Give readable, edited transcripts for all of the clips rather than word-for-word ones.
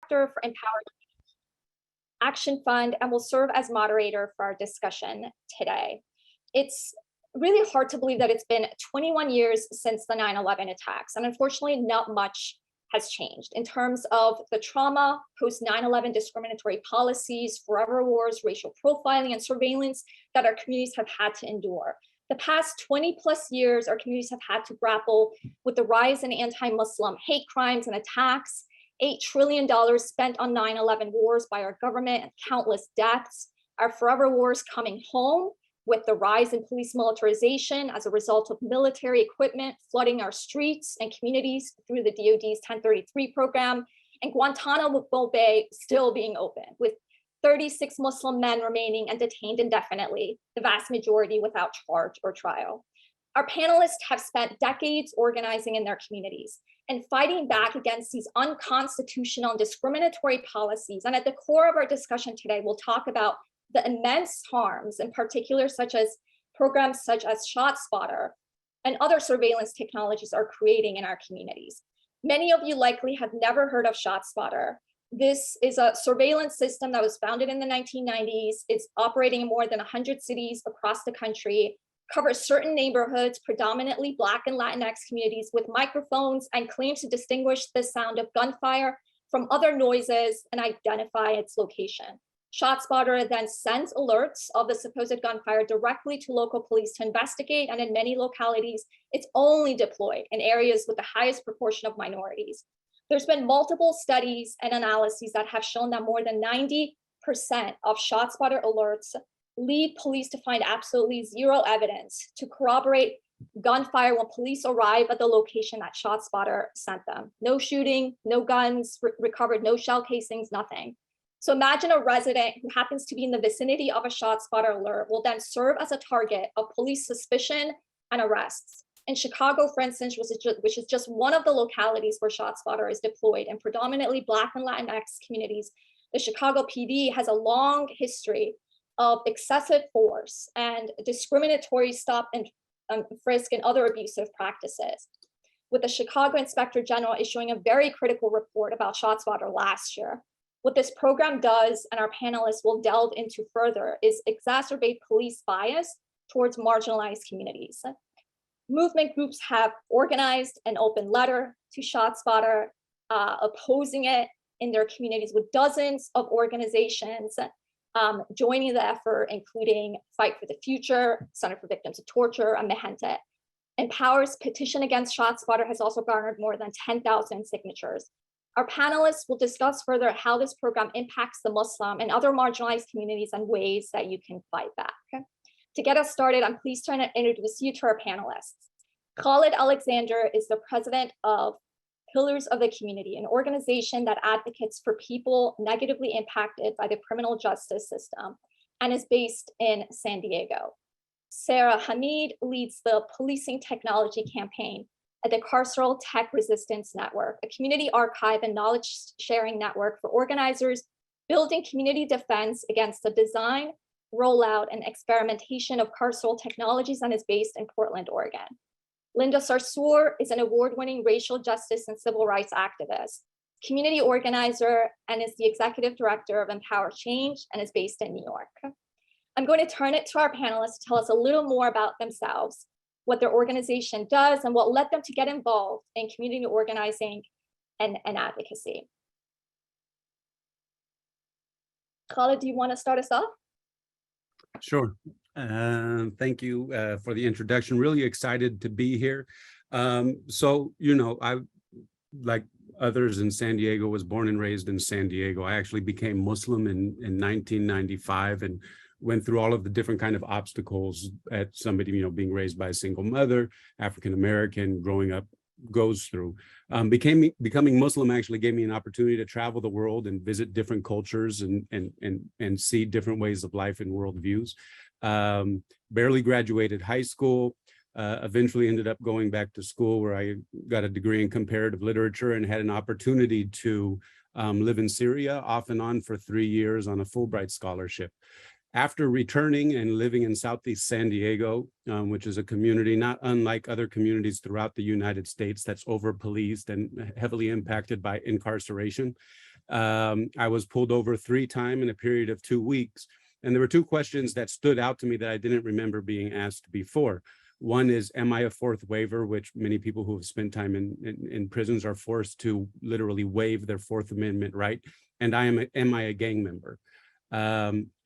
Director for Empower Action Fund and will serve as moderator for our discussion today. It's really hard to believe that it's been 21 years since the 9/11 attacks, and unfortunately, not much has changed in terms of the trauma, post 9/11 discriminatory policies, forever wars, racial profiling, and surveillance that our communities have had to endure. The past 20 plus years, our communities have had to grapple with the rise in anti-Muslim hate crimes and attacks, $8 trillion spent on 9/11 wars by our government, and countless deaths, our forever wars coming home with the rise in police militarization as a result of military equipment flooding our streets and communities through the DoD's 1033 program, and Guantanamo Bay still being open, with 36 Muslim men remaining and detained indefinitely, the vast majority without charge or trial. Our panelists have spent decades organizing in their communities and fighting back against these unconstitutional and discriminatory policies. And at the core of our discussion today, we'll talk about the immense harms, in particular, such as programs such as ShotSpotter and other surveillance technologies are creating in our communities. Many of you likely have never heard of ShotSpotter. This is a surveillance system that was founded in the 1990s. It's operating in more than 100 cities across the country, covers certain neighborhoods, predominantly Black and Latinx communities, with microphones, and claims to distinguish the sound of gunfire from other noises and identify its location. ShotSpotter then sends alerts of the supposed gunfire directly to local police to investigate, and in many localities, it's only deployed in areas with the highest proportion of minorities. There's been multiple studies and analyses that have shown that more than 90% of ShotSpotter alerts lead police to find absolutely zero evidence to corroborate gunfire when police arrive at the location that ShotSpotter sent them. No shooting, no guns recovered, no shell casings, nothing. So imagine a resident who happens to be in the vicinity of a ShotSpotter alert will then serve as a target of police suspicion and arrests. In Chicago, for instance, which is just one of the localities where ShotSpotter is deployed in predominantly Black and Latinx communities, the Chicago PD has a long history of excessive force and discriminatory stop and frisk and other abusive practices, with the Chicago Inspector General issuing a very critical report about ShotSpotter last year. What this program does, and our panelists will delve into further, is exacerbate police bias towards marginalized communities. Movement groups have organized an open letter to ShotSpotter opposing it in their communities, with dozens of organizations joining the effort, including Fight for the Future, Center for Victims of Torture, and Mehente. Empower's petition against ShotSpotter has also garnered more than 10,000 signatures. Our panelists will discuss further how this program impacts the Muslim and other marginalized communities and ways that you can fight back. To get us started, I'm pleased to introduce you to our panelists. Khalid Alexander is the president of Pillars of the Community, an organization that advocates for people negatively impacted by the criminal justice system and is based in San Diego. Sarah Hamid leads the Policing Technology Campaign at the Carceral Tech Resistance Network, a community archive and knowledge sharing network for organizers building community defense against the design, rollout, and experimentation of carceral technologies, and is based in Portland, Oregon. Linda Sarsour is an award-winning racial justice and civil rights activist, community organizer, and is the executive director of Empower Change and is based in New York. I'm going to turn it to our panelists to tell us a little more about themselves, what their organization does, and what led them to get involved in community organizing and advocacy. Khalid, do you want to start us off? Sure. Thank you for the introduction. Really excited to be here. So, you know, I, like others in San Diego, was born and raised in San Diego. I actually became Muslim in 1995 and went through all of the different kind of obstacles at somebody, you know, being raised by a single mother, African-American, growing up goes through. Becoming Muslim actually gave me an opportunity to travel the world and visit different cultures and see different ways of life and worldviews. Barely graduated high school, eventually ended up going back to school where I got a degree in comparative literature and had an opportunity to live in Syria off and on for 3 years on a Fulbright scholarship. After returning and living in Southeast San Diego, which is a community not unlike other communities throughout the United States that's over-policed and heavily impacted by incarceration, I was pulled over 3 times in a period of 2 weeks. And there were 2 questions that stood out to me that I didn't remember being asked before. One is, am I a fourth waiver, which many people who have spent time in prisons are forced to literally waive their Fourth Amendment right? And am I a gang member?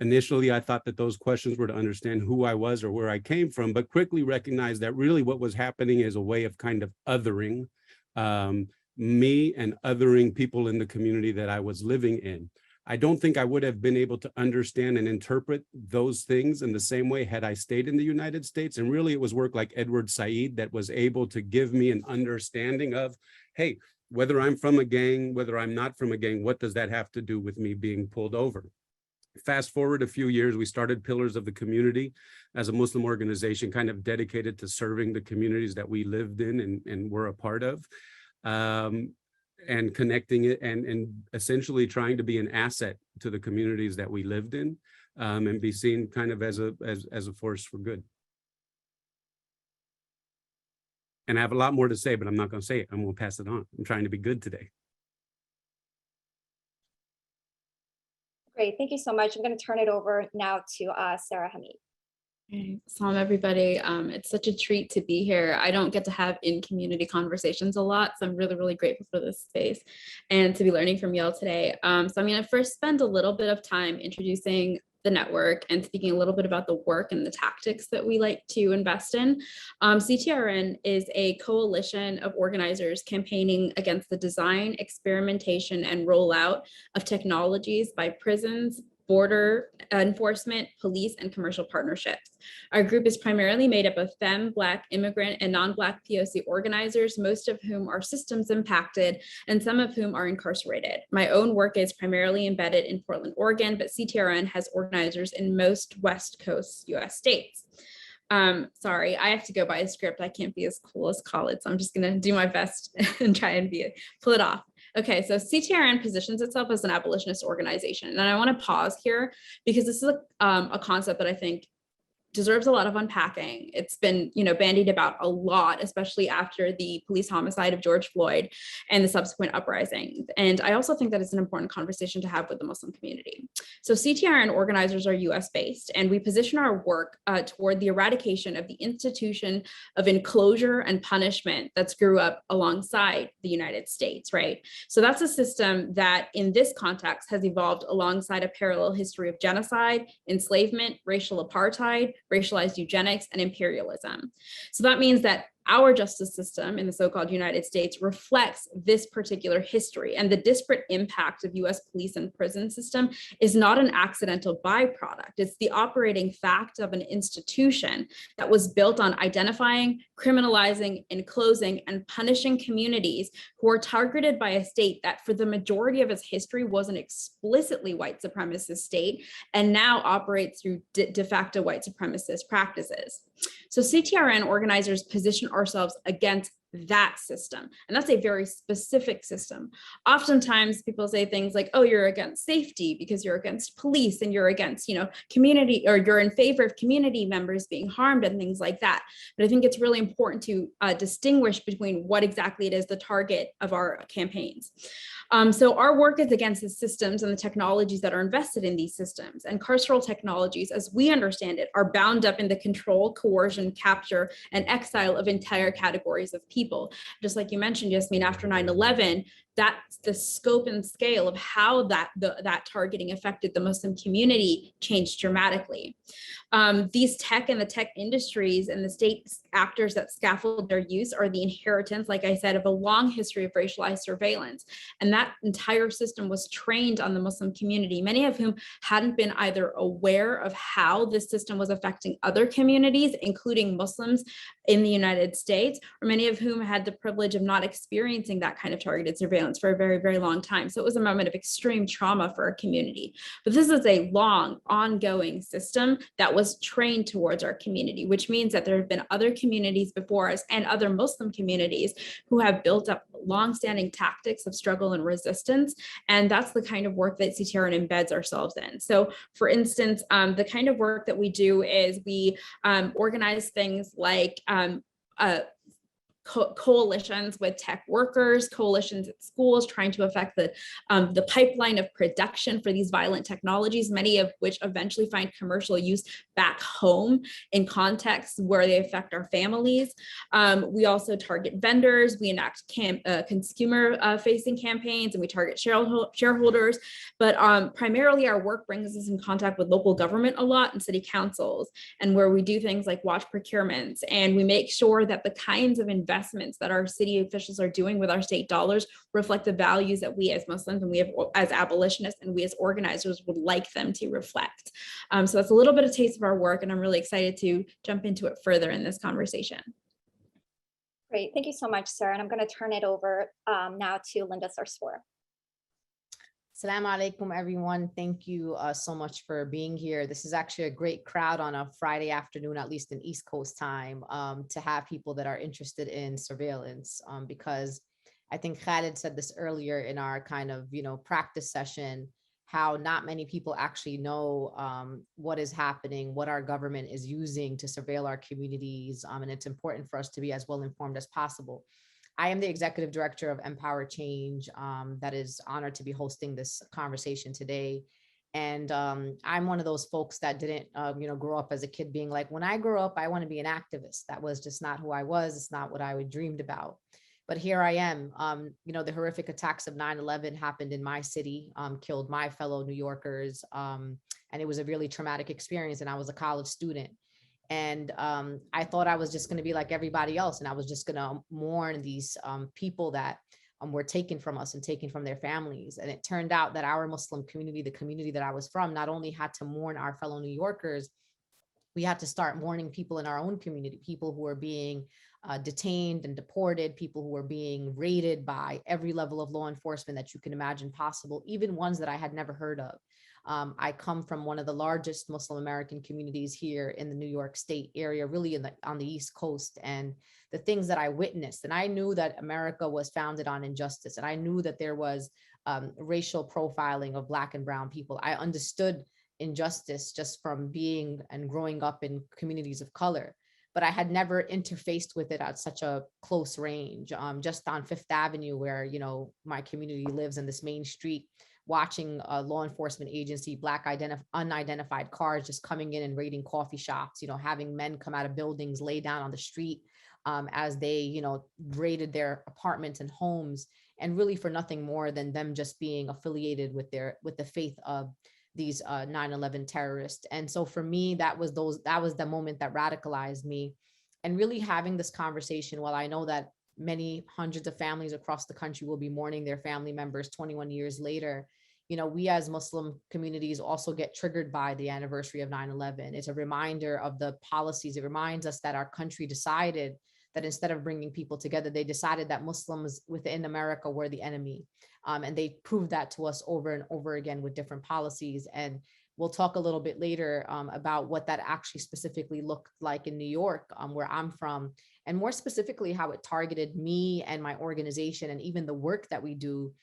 Initially, I thought that those questions were to understand who I was or where I came from, but quickly recognized that really what was happening is a way of kind of othering me and othering people in the community that I was living in. I don't think I would have been able to understand and interpret those things in the same way had I stayed in the United States. And really, it was work like Edward Said that was able to give me an understanding of, hey, whether I'm from a gang, whether I'm not from a gang, what does that have to do with me being pulled over? Fast forward a few years, we started Pillars of the Community as a Muslim organization kind of dedicated to serving the communities that we lived in and were a part of. And connecting it and essentially trying to be an asset to the communities that we lived in, and be seen kind of as a force for good. And I have a lot more to say, but I'm not going to say it. I'm going to pass it on. I'm trying to be good today. Great, thank you so much. I'm going to turn it over now to Sarah Hamid. Hey, Salam, everybody. It's such a treat to be here. I don't get to have in-community conversations a lot, so I'm really, really grateful for this space and to be learning from y'all today. So I'm going to first spend a little bit of time introducing the network and speaking a little bit about the work and the tactics that we like to invest in. CTRN is a coalition of organizers campaigning against the design, experimentation, and rollout of technologies by prisons, border enforcement, police, and commercial partnerships. Our group is primarily made up of femme, Black, immigrant, and non-Black POC organizers, most of whom are systems impacted and some of whom are incarcerated. My own work is primarily embedded in Portland, Oregon, but CTRN has organizers in most West Coast US states. Sorry, I have to go by a script. I can't be as cool as Khalid, so I'm just gonna do my best and try and pull it off. Okay, so CTRN positions itself as an abolitionist organization. And I want to pause here because this is a concept that I think deserves a lot of unpacking. It's been, bandied about a lot, especially after the police homicide of George Floyd and the subsequent uprising. And I also think that it's an important conversation to have with the Muslim community. So CTRN organizers are US based, and we position our work toward the eradication of the institution of enclosure and punishment that's grew up alongside the United States, right? So that's a system that in this context has evolved alongside a parallel history of genocide, enslavement, racial apartheid, racialized eugenics, and imperialism. So that means that our justice system in the so-called United States reflects this particular history, and the disparate impact of US police and prison system is not an accidental byproduct. It's the operating fact of an institution that was built on identifying, criminalizing, enclosing, and punishing communities who are targeted by a state that for the majority of its history was an explicitly white supremacist state and now operates through de facto white supremacist practices. So CTRN organizers position ourselves against that system. And that's a very specific system. Oftentimes people say things like, oh, you're against safety because you're against police and you're against, community, or you're in favor of community members being harmed and things like that. But I think it's really important to distinguish between what exactly it is the target of our campaigns. So our work is against the systems and the technologies that are invested in these systems. And carceral technologies, as we understand it, are bound up in the control, coercion, capture, and exile of entire categories of people. Just like you mentioned, Yasmin, after 9/11, that's the scope and scale of how that targeting affected the Muslim community changed dramatically. These tech and the tech industries and the state actors that scaffold their use are the inheritance, like I said, of a long history of racialized surveillance. And that entire system was trained on the Muslim community, many of whom hadn't been either aware of how this system was affecting other communities, including Muslims in the United States, or many of whom had the privilege of not experiencing that kind of targeted surveillance for a very, very long time. So it was a moment of extreme trauma for our community. But this is a long, ongoing system that was trained towards our community, which means that there have been other communities before us and other Muslim communities who have built up longstanding tactics of struggle and resistance. And that's the kind of work that CTRN embeds ourselves in. So for instance, the kind of work that we do is we organize things like coalitions with tech workers, coalitions at schools, trying to affect the pipeline of production for these violent technologies, many of which eventually find commercial use back home in contexts where they affect our families. We also target vendors, we enact consumer-facing campaigns, and we target shareholders. But primarily our work brings us in contact with local government a lot and city councils, and where we do things like watch procurements, and we make sure that the kinds of investments that our city officials are doing with our state dollars reflect the values that we as Muslims and we have as abolitionists and we as organizers would like them to reflect. So that's a little bit of taste of our work, and I'm really excited to jump into it further in this conversation. Great, thank you so much, Sarah. And I'm going to turn it over now to Linda Sarsour. Assalamu alaikum, everyone. Thank you so much for being here. This is actually a great crowd on a Friday afternoon, at least in East Coast time, to have people that are interested in surveillance, because I think Khaled said this earlier in our kind of, practice session, how not many people actually know what is happening, what our government is using to surveil our communities. And it's important for us to be as well informed as possible. I am the executive director of Empower Change, that is honored to be hosting this conversation today. And I'm one of those folks that didn't, grow up as a kid being like, when I grow up, I want to be an activist. That was just not who I was. It's not what I dreamed about. But here I am. The horrific attacks of 9/11 happened in my city, killed my fellow New Yorkers. And it was a really traumatic experience. And I was a college student. And I thought I was just going to be like everybody else. And I was just going to mourn these people that were taken from us and taken from their families. And it turned out that our Muslim community, the community that I was from, not only had to mourn our fellow New Yorkers, we had to start mourning people in our own community, people who were being detained and deported, people who were being raided by every level of law enforcement that you can imagine possible, even ones that I had never heard of. I come from one of the largest Muslim American communities here in the New York State area, really on the East Coast, and the things that I witnessed. And I knew that America was founded on injustice, and I knew that there was racial profiling of Black and brown people. I understood injustice just from being and growing up in communities of color, but I had never interfaced with it at such a close range. Just on Fifth Avenue, where my community lives, in this main street, watching a law enforcement agency, Black unidentified cars just coming in and raiding coffee shops, having men come out of buildings, lay down on the street as they, raided their apartments and homes, and really for nothing more than them just being affiliated with the faith of these 9/11 terrorists. And so for me, that was the moment that radicalized me. And really having this conversation, while I know that many hundreds of families across the country will be mourning their family members 21 years later, we as Muslim communities also get triggered by the anniversary of 9/11. It's a reminder of the policies. It reminds us that our country decided that instead of bringing people together, they decided that Muslims within America were the enemy. And they proved that to us over and over again with different policies. And we'll talk a little bit later about what that actually specifically looked like in New York, where I'm from, and more specifically how it targeted me and my organization, and even the work that we do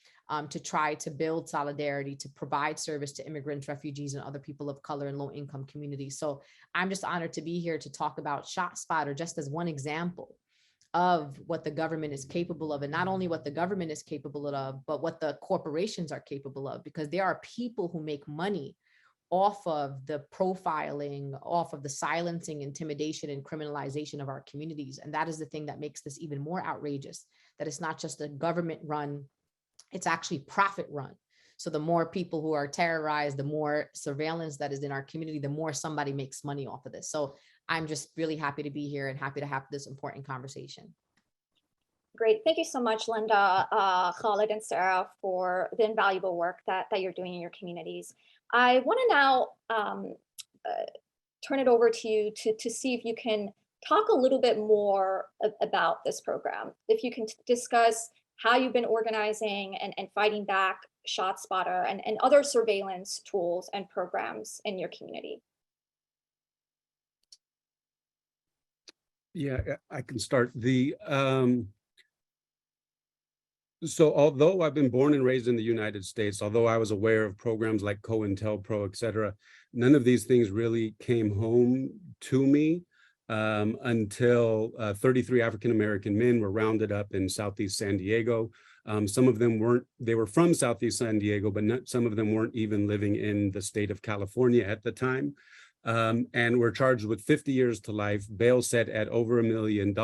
to try to build solidarity, to provide service to immigrants, refugees, and other people of color and low-income communities. So I'm just honored to be here to talk about ShotSpotter just as one example of what the government is capable of, and not only what the government is capable of, but what the corporations are capable of, because there are people who make money off of the profiling, off of the silencing, intimidation, and criminalization of our communities. And that is the thing that makes this even more outrageous, that it's not just a government run, it's actually profit run. So the more people who are terrorized, the more surveillance that is in our community, the more somebody makes money off of this. So I'm just really happy to be here and happy to have this important conversation. Great. Thank you so much, Linda, Khaled, and Sarah, for the invaluable work that you're doing in your communities. I want to now turn it over to you to see if you can talk a little bit more about this program. If you can discuss how you've been organizing and fighting back ShotSpotter and other surveillance tools and programs in your community. Yeah, I can start. So although I've been born and raised in the United States, although I was aware of programs like COINTELPRO, et cetera, none of these things really came home to me until 33 African-American men were rounded up in Southeast San Diego. Some of them they were from Southeast San Diego, but some of them weren't even living in the state of California at the time. And were charged with 50 years to life, bail set at over $1 million.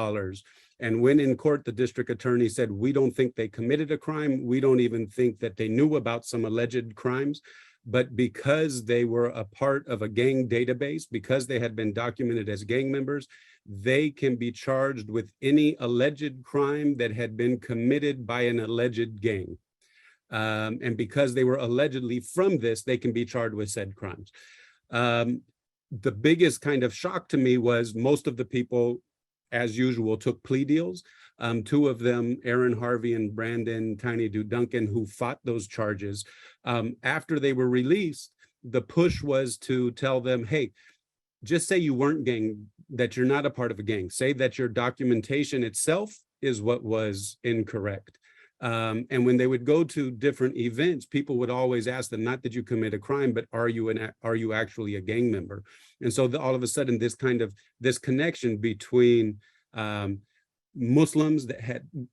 And when in court, the district attorney said, we don't think they committed a crime. We don't even think that they knew about some alleged crimes. But because they were a part of a gang database, because they had been documented as gang members, they can be charged with any alleged crime that had been committed by an alleged gang. And because they were allegedly from this, they can be charged with said crimes. The biggest kind of shock to me was most of the people, as usual, took plea deals. Two of them, Aaron Harvey and Brandon Tiny Dude Duncan, who fought those charges, after they were released, the push was to tell them, hey, just say you weren't gang, that you're not a part of a gang. Say that your documentation itself is what was incorrect. And when they would go to different events, people would always ask them, not that you commit a crime, but are you actually a gang member? And so all of a sudden, this connection between Muslims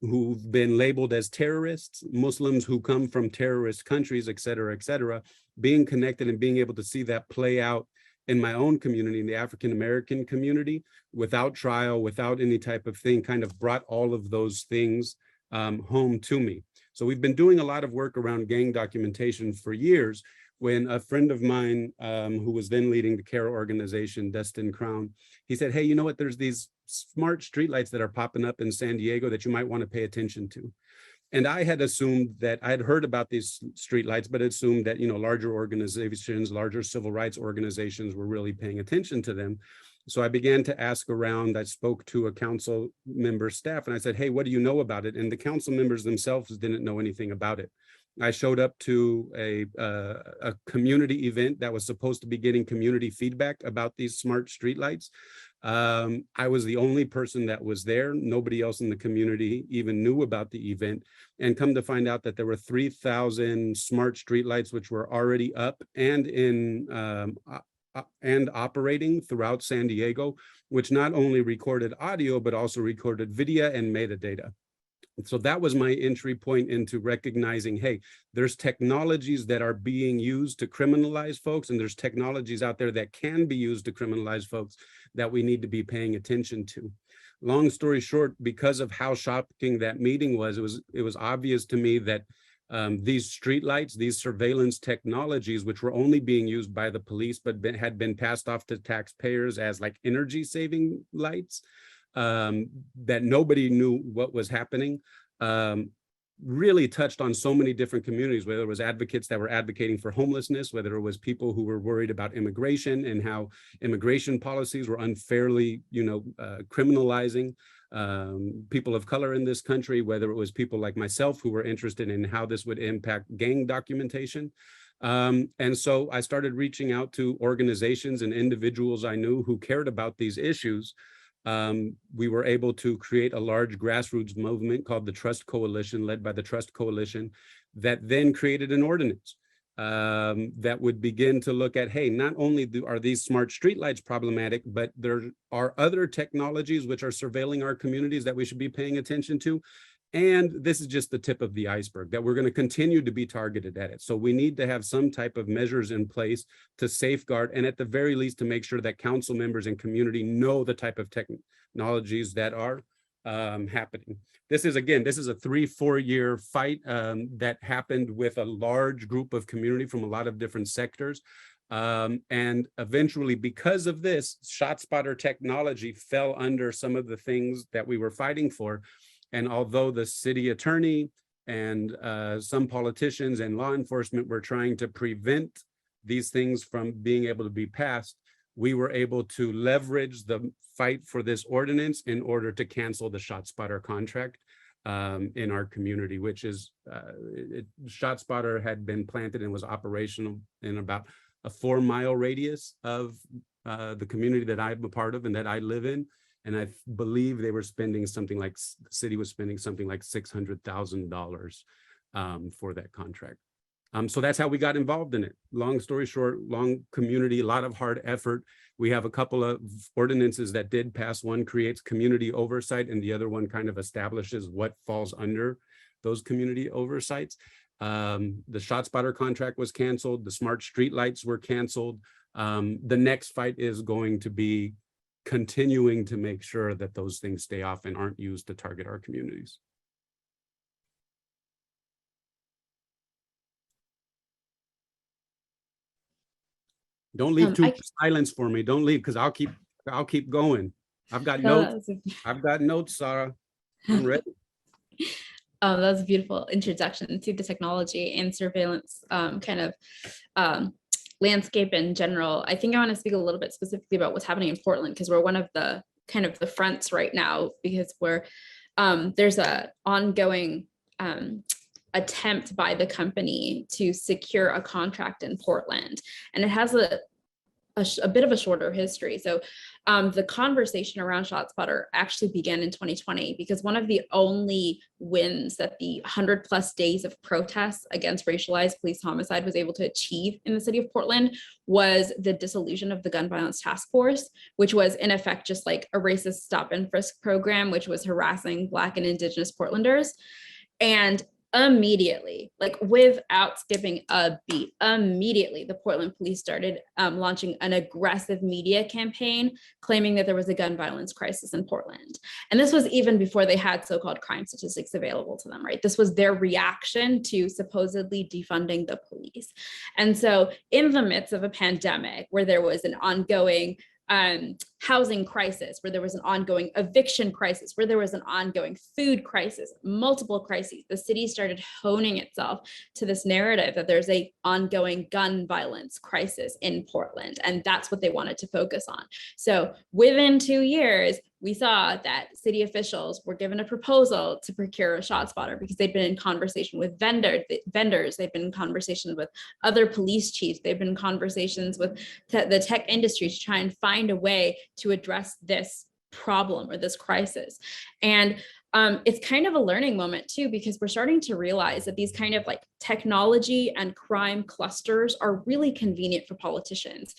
who've been labeled as terrorists, Muslims who come from terrorist countries, et cetera, being connected and being able to see that play out in my own community, in the African-American community, without trial, without any type of thing, kind of brought all of those things home to me. So we've been doing a lot of work around gang documentation for years. When a friend of mine who was then leading the CARE organization, Dustin Crown, he said, hey, you know what, there's these smart streetlights that are popping up in San Diego that you might want to pay attention to. And I had assumed that I had heard about these streetlights, but assumed that, larger organizations, larger civil rights organizations were really paying attention to them. So I began to ask around. I spoke to a council member staff and I said, hey, what do you know about it? And the council members themselves didn't know anything about it. I showed up to a community event that was supposed to be getting community feedback about these smart streetlights. I was the only person that was there. Nobody else in the community even knew about the event. And come to find out that there were 3,000 smart streetlights, which were already up and and operating throughout San Diego, which not only recorded audio, but also recorded video and metadata. So that was my entry point into recognizing, hey, there's technologies that are being used to criminalize folks, and there's technologies out there that can be used to criminalize folks that we need to be paying attention to. Long story short, because of how shocking that meeting was, it was obvious to me that these streetlights, these surveillance technologies, which were only being used by the police, but had been passed off to taxpayers as like energy saving lights, that nobody knew what was happening, really touched on so many different communities, whether it was advocates that were advocating for homelessness, whether it was people who were worried about immigration and how immigration policies were unfairly, criminalizing people of color in this country, whether it was people like myself who were interested in how this would impact gang documentation. And so I started reaching out to organizations and individuals I knew who cared about these issues. We were able to create a large grassroots movement called the Trust Coalition, led by the Trust Coalition, that then created an ordinance that would begin to look at, hey, not only are these smart streetlights problematic, but there are other technologies which are surveilling our communities that we should be paying attention to. And this is just the tip of the iceberg, that we're going to continue to be targeted at it. So we need to have some type of measures in place to safeguard, and at the very least to make sure that council members and community know the type of technologies that are happening. This is a 3-4 year fight that happened with a large group of community from a lot of different sectors. And eventually, because of this, ShotSpotter technology fell under some of the things that we were fighting for. And although the city attorney and some politicians and law enforcement were trying to prevent these things from being able to be passed, we were able to leverage the fight for this ordinance in order to cancel the ShotSpotter contract in our community, which is ShotSpotter had been planted and was operational in about a 4-mile radius of the community that I'm a part of and that I live in. And I believe they were spending something like, the city was spending something like $600,000 for that contract. So that's how we got involved in it. Long story short, long community, a lot of hard effort. We have a couple of ordinances that did pass. One creates community oversight and the other one kind of establishes what falls under those community oversights. The ShotSpotter contract was canceled. The smart streetlights were canceled. The next fight is going to be continuing to make sure that those things stay off and aren't used to target our communities. Don't leave too much silence for me. Don't leave, because I'll keep going. I've got notes. I've got notes, Sarah. I'm ready. That was a beautiful introduction to the technology and surveillance landscape in general. I think I want to speak a little bit specifically about what's happening in Portland, because we're one of the kind of the fronts right now, because there's a ongoing attempt by the company to secure a contract in Portland, and it has a bit of a shorter history. So the conversation around ShotSpotter actually began in 2020, because one of the only wins that the 100+ days of protests against racialized police homicide was able to achieve in the city of Portland was the dissolution of the gun violence task force, which was in effect just like a racist stop and frisk program, which was harassing Black and Indigenous Portlanders. And immediately, like without skipping a beat, immediately the Portland police started launching an aggressive media campaign claiming that there was a gun violence crisis in Portland. And this was even before they had so-called crime statistics available to them, right? This was their reaction to supposedly defunding the police. And so in the midst of a pandemic where there was an ongoing housing crisis, where there was an ongoing eviction crisis, where there was an ongoing food crisis, multiple crises, the city started honing itself to this narrative that there's a ongoing gun violence crisis in Portland. And that's what they wanted to focus on. So within 2 years, we saw that city officials were given a proposal to procure a ShotSpotter because they'd been in conversation with vendors, they've been in conversations with other police chiefs, they've been in conversations with the tech industry to try and find a way to address this problem or this crisis. And it's kind of a learning moment too, because we're starting to realize that these kind of like technology and crime clusters are really convenient for politicians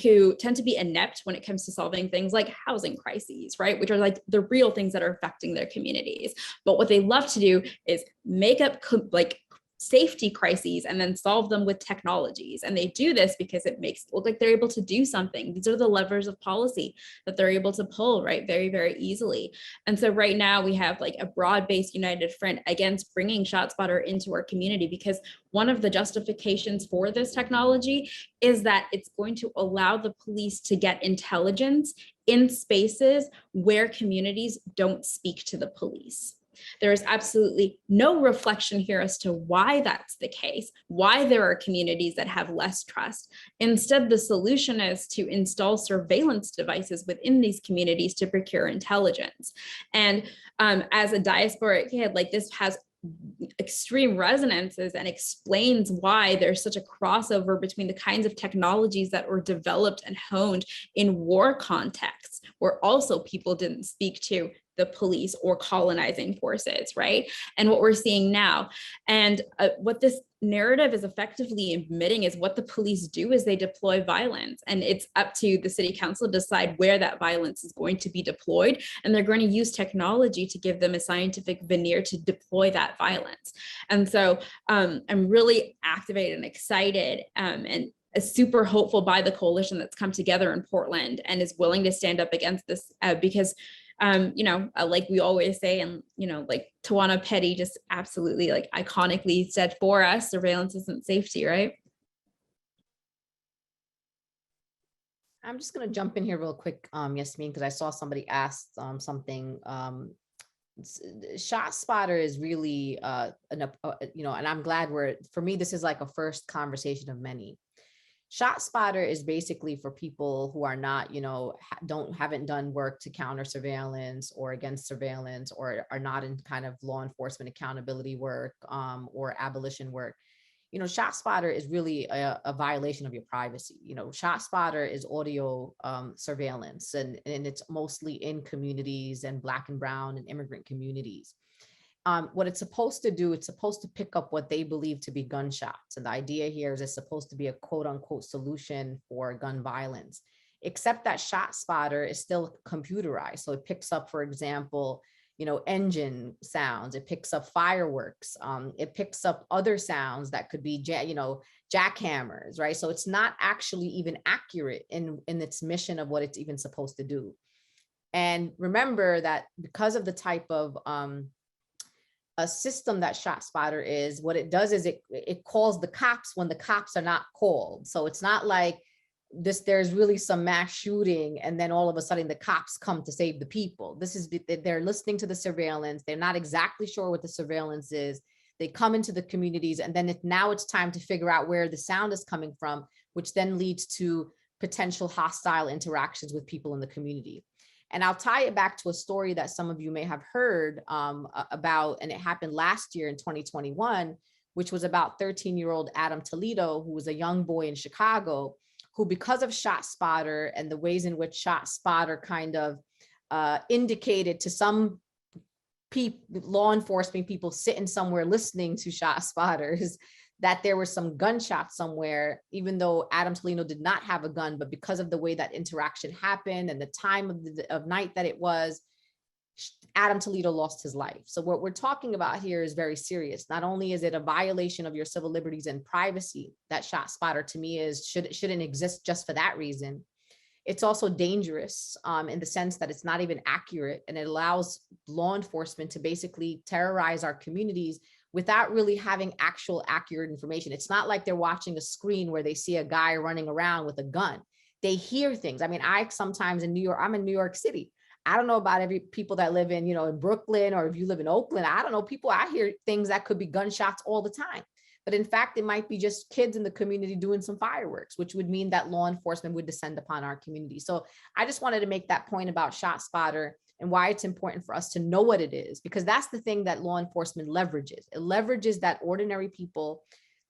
who tend to be inept when it comes to solving things like housing crises, right? Which are like the real things that are affecting their communities. But what they love to do is make up like safety crises and then solve them with technologies. And they do this because it makes it look like they're able to do something. These are the levers of policy that they're able to pull, right, very, very easily. And so right now we have like a broad-based united front against bringing ShotSpotter into our community, because one of the justifications for this technology is that it's going to allow the police to get intelligence in spaces where communities don't speak to the police. There is absolutely no reflection here as to why that's the case, why there are communities that have less trust. Instead, the solution is to install surveillance devices within these communities to procure intelligence. And as a diasporic kid, like this has extreme resonances and explains why there's such a crossover between the kinds of technologies that were developed and honed in war contexts, where also people didn't speak to the police or colonizing forces, right? And what we're seeing now. And what this narrative is effectively admitting is what the police do is they deploy violence, and it's up to the city council to decide where that violence is going to be deployed. And they're going to use technology to give them a scientific veneer to deploy that violence. And so I'm really activated and excited and super hopeful by the coalition that's come together in Portland and is willing to stand up against this because like we always say, and, like Tawana Petty just absolutely like iconically said for us, surveillance isn't safety, right? I'm just going to jump in here real quick, Yasmin, because I saw somebody ask something. ShotSpotter is really, and I'm glad for me, this is like a first conversation of many. ShotSpotter is basically for people who are not, haven't done work to counter surveillance or against surveillance, or are not in kind of law enforcement accountability work or abolition work. ShotSpotter is really a violation of your privacy. ShotSpotter is audio surveillance, and it's mostly in communities and Black and brown and immigrant communities. what it's supposed to do, it's supposed to pick up what they believe to be gunshots. And the idea here is it's supposed to be a quote unquote solution for gun violence, except that ShotSpotter is still computerized. So it picks up, for example, engine sounds, it picks up fireworks, it picks up other sounds that could be, jackhammers, right? So it's not actually even accurate in its mission of what it's even supposed to do. And remember that because of the type of a system that ShotSpotter is, what it does is it calls the cops when the cops are not called. So it's not like there's really some mass shooting and then all of a sudden the cops come to save the people. They're listening to the surveillance. They're not exactly sure what the surveillance is. They come into the communities, and then now it's time to figure out where the sound is coming from, which then leads to potential hostile interactions with people in the community. And I'll tie it back to a story that some of you may have heard about, and it happened last year in 2021, which was about 13-year-old Adam Toledo, who was a young boy in Chicago, who, because of ShotSpotter and the ways in which ShotSpotter kind of indicated to some law enforcement people sitting somewhere listening to ShotSpotters that there were some gunshots somewhere, even though Adam Toledo did not have a gun, but because of the way that interaction happened and the time of night that it was, Adam Toledo lost his life. So what we're talking about here is very serious. Not only is it a violation of your civil liberties and privacy, that ShotSpotter to me shouldn't exist just for that reason. It's also dangerous in the sense that it's not even accurate, and it allows law enforcement to basically terrorize our communities without really having actual accurate information. It's not like they're watching a screen where they see a guy running around with a gun. They hear things. I mean, sometimes in New York, I'm in New York City. I don't know about every people that live in, in Brooklyn, or if you live in Oakland, I don't know, I hear things that could be gunshots all the time. But in fact, it might be just kids in the community doing some fireworks, which would mean that law enforcement would descend upon our community. So I just wanted to make that point about ShotSpotter and why it's important for us to know what it is, because that's the thing that law enforcement leverages. It leverages that ordinary people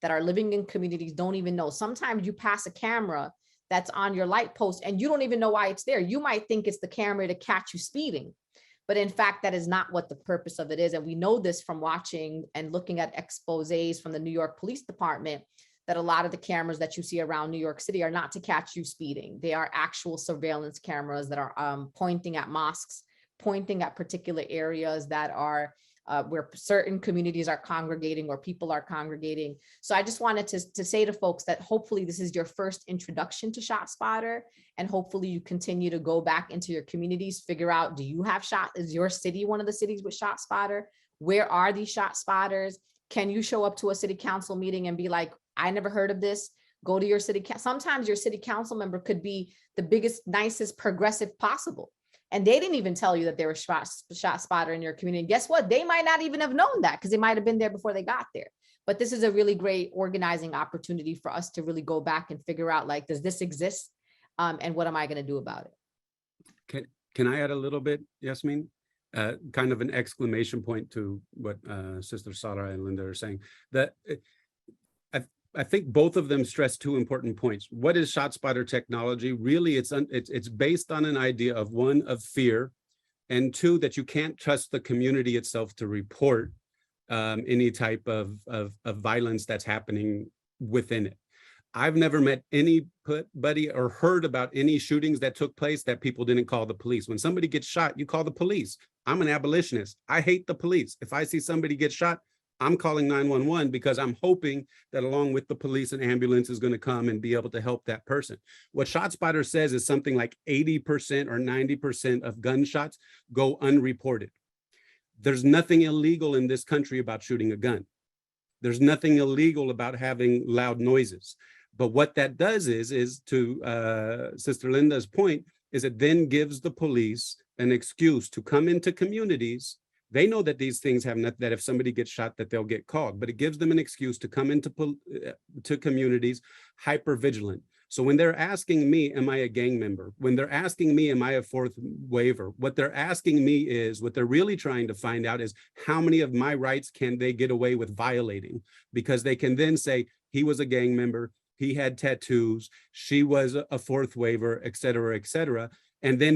that are living in communities don't even know. Sometimes you pass a camera that's on your light post and you don't even know why it's there. You might think it's the camera to catch you speeding, but in fact, that is not what the purpose of it is. And we know this from watching and looking at exposés from the New York Police Department, that a lot of the cameras that you see around New York City are not to catch you speeding. They are actual surveillance cameras that are pointing at mosques, pointing at particular areas that are where certain communities are congregating or people are congregating. So I just wanted to say to folks that hopefully this is your first introduction to ShotSpotter, and hopefully you continue to go back into your communities, figure out, do you have is your city one of the cities with ShotSpotter? Where are these ShotSpotters? Can you show up to a city council meeting and be like, I never heard of this? Go to your city. Sometimes your city council member could be the biggest, nicest progressive possible, and they didn't even tell you that there was ShotSpotter in your community. And guess what? They might not even have known that because they might have been there before they got there. But this is a really great organizing opportunity for us to really go back and figure out, like, does this exist? And what am I going to do about it? Can I add a little bit, Yasmin? Kind of an exclamation point to what Sister Sarah and Linda are saying. That I think both of them stress two important points. What is ShotSpotter technology? Really, it's based on an idea of, one, of fear, and two, that you can't trust the community itself to report any type of violence that's happening within it. I've never met anybody or heard about any shootings that took place that people didn't call the police. When somebody gets shot, you call the police. I'm an abolitionist. I hate the police. If I see somebody get shot, I'm calling 911 because I'm hoping that along with the police, an ambulance is going to come and be able to help that person. What ShotSpotter says is something like 80% or 90% of gunshots go unreported. There's nothing illegal in this country about shooting a gun. There's nothing illegal about having loud noises. But what that does is to Sister Linda's point, is it then gives the police an excuse to come into communities. They know that these things have not, that if somebody gets shot, that they'll get called, but it gives them an excuse to come into to communities hyper vigilant. So when they're asking me, am I a gang member? When they're asking me, am I a fourth waiver? What they're asking me is, what they're really trying to find out is, how many of my rights can they get away with violating? Because they can then say, he was a gang member, he had tattoos, she was a fourth waiver, et cetera, and then